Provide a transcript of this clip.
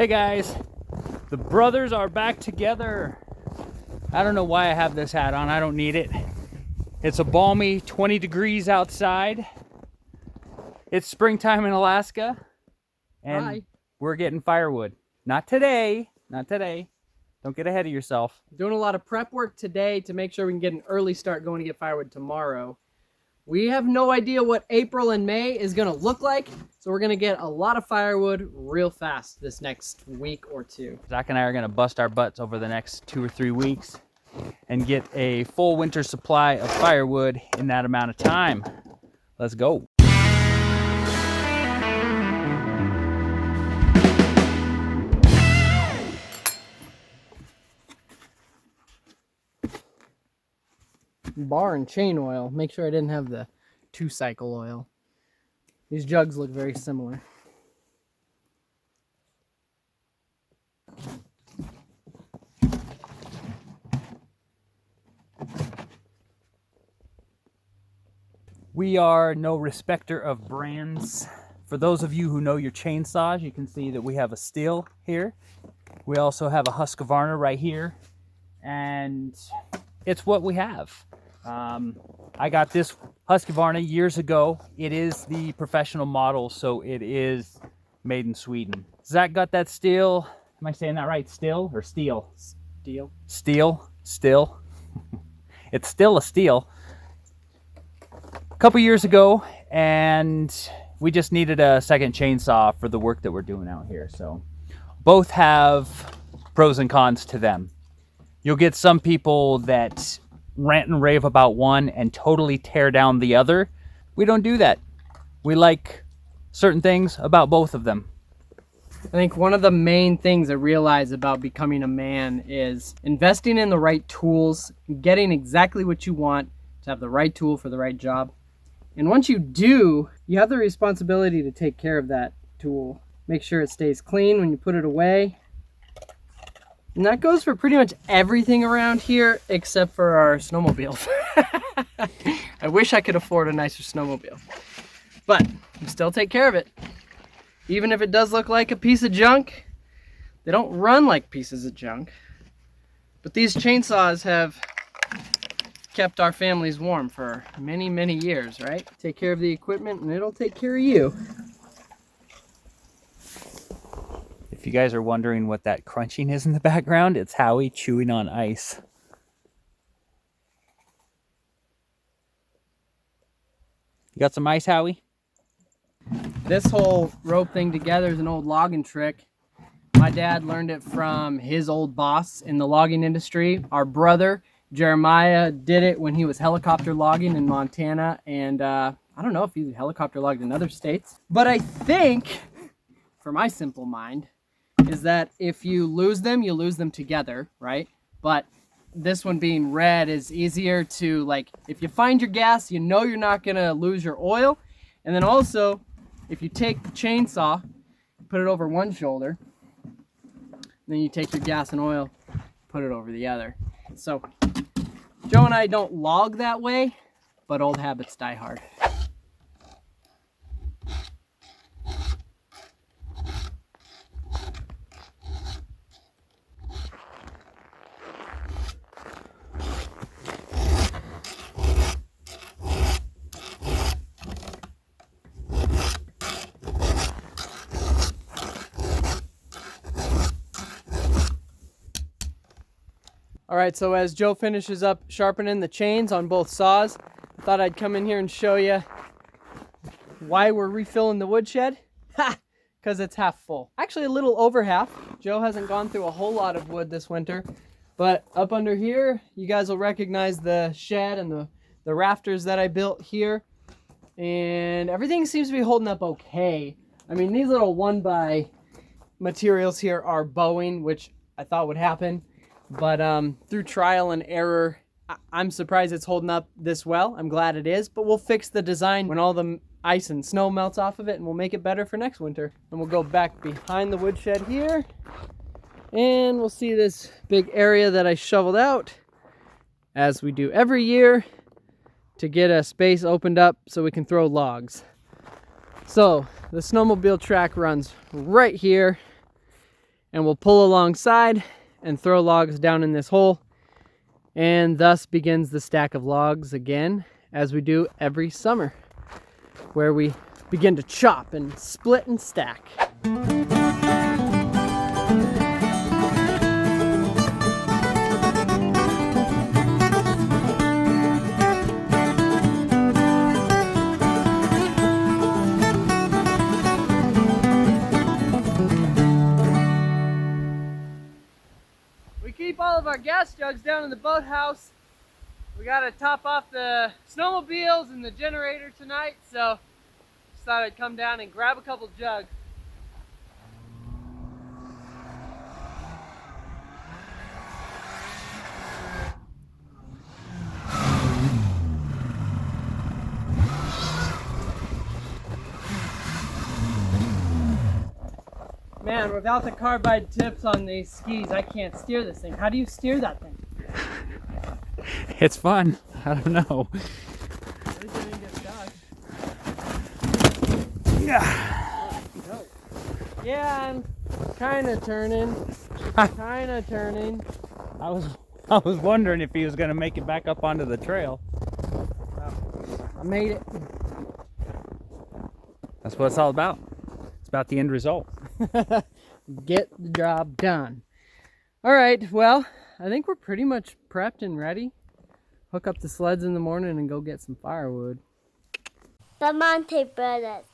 Hey guys, the brothers are back together. I don't know why I have this hat on. I don't need it. It's a balmy 20 degrees outside. It's springtime in Alaska. And Hi. We're getting firewood. Not today. Not today. Don't get ahead of yourself. Doing a lot of prep work today to make sure we can get an early start going to get firewood tomorrow. We have no idea what April and May is going to look like, so we're going to get a lot of firewood real fast this next week or two. Zach and I are going to bust our butts over the next 2 or 3 weeks and get a full winter supply of firewood in that amount of time. Let's go. Bar and chain oil. Make sure I didn't have the 2-cycle oil. These jugs look very similar. We are no respecter of brands. For those of you who know your chainsaws, you can see that we have a Stihl here. We also have a Husqvarna right here. And it's what we have. I got this Husqvarna years ago. It is the professional model, so it is made in Sweden. Zach got that Stihl. Am I saying that right? Stihl or steel? Deal. Steel. Still. It's still a Stihl. A couple years ago, and we just needed a second chainsaw for the work that we're doing out here. So both have pros and cons to them. You'll get some people that rant and rave about one and totally tear down the other. We don't do that. We like certain things about both of them. I think one of the main things I realize about becoming a man is investing in the right tools, getting exactly what you want to have the right tool for the right job. And once you do, you have the responsibility to take care of that tool. Make sure it stays clean when you put it away. And that goes for pretty much everything around here except for our snowmobiles. I wish I could afford a nicer snowmobile. But you still take care of it. Even if it does look like a piece of junk, they don't run like pieces of junk. But these chainsaws have kept our families warm for many, many years, right? Take care of the equipment and it'll take care of you. If you guys are wondering what that crunching is in the background, it's Howie chewing on ice. You got some ice, Howie? This whole rope thing together is an old logging trick. My dad learned it from his old boss in the logging industry. Our brother, Jeremiah, did it when he was helicopter logging in Montana. And I don't know if he helicopter logged in other states. But I think, for my simple mind, is that if you lose them together, right? But this one being red is easier to, like, if you find your gas, you know you're not gonna lose your oil. And then also, if you take the chainsaw, put it over one shoulder, then you take your gas and oil, put it over the other. So Joe and I don't log that way, but old habits die hard. All right, so as Joe finishes up sharpening the chains on both saws, I thought I'd come in here and show you why we're refilling the woodshed. Ha! Because it's half full. Actually, a little over half. Joe hasn't gone through a whole lot of wood this winter, but up under here, you guys will recognize the shed and the rafters that I built here, and everything seems to be holding up okay. I mean, these little 1x materials here are bowing, which I thought would happen. But through trial and error, I'm surprised it's holding up this well. I'm glad it is, but we'll fix the design when all the ice and snow melts off of it, and we'll make it better for next winter. And we'll go back behind the woodshed here, and we'll see this big area that I shoveled out, as we do every year, to get a space opened up so we can throw logs. So the snowmobile track runs right here, and we'll pull alongside and throw logs down in this hole. And thus begins the stack of logs again, as we do every summer, where we begin to chop and split and stack. We keep all of our gas jugs down in the boathouse. We gotta top off the snowmobiles and the generator tonight, so just thought I'd come down and grab a couple jugs. Man, without the carbide tips on these skis, I can't steer this thing. How do you steer that thing? It's fun. I don't know. At least I didn't get stuck. Yeah. Yeah, I'm kind of turning. Kind of turning. I was wondering if he was gonna make it back up onto the trail. Well, I made it. That's what it's all about. It's about the end result. Get the job done. All right, well, I think we're pretty much prepped and ready. Hook up the sleds in the morning and go get some firewood. Bramante Brothers.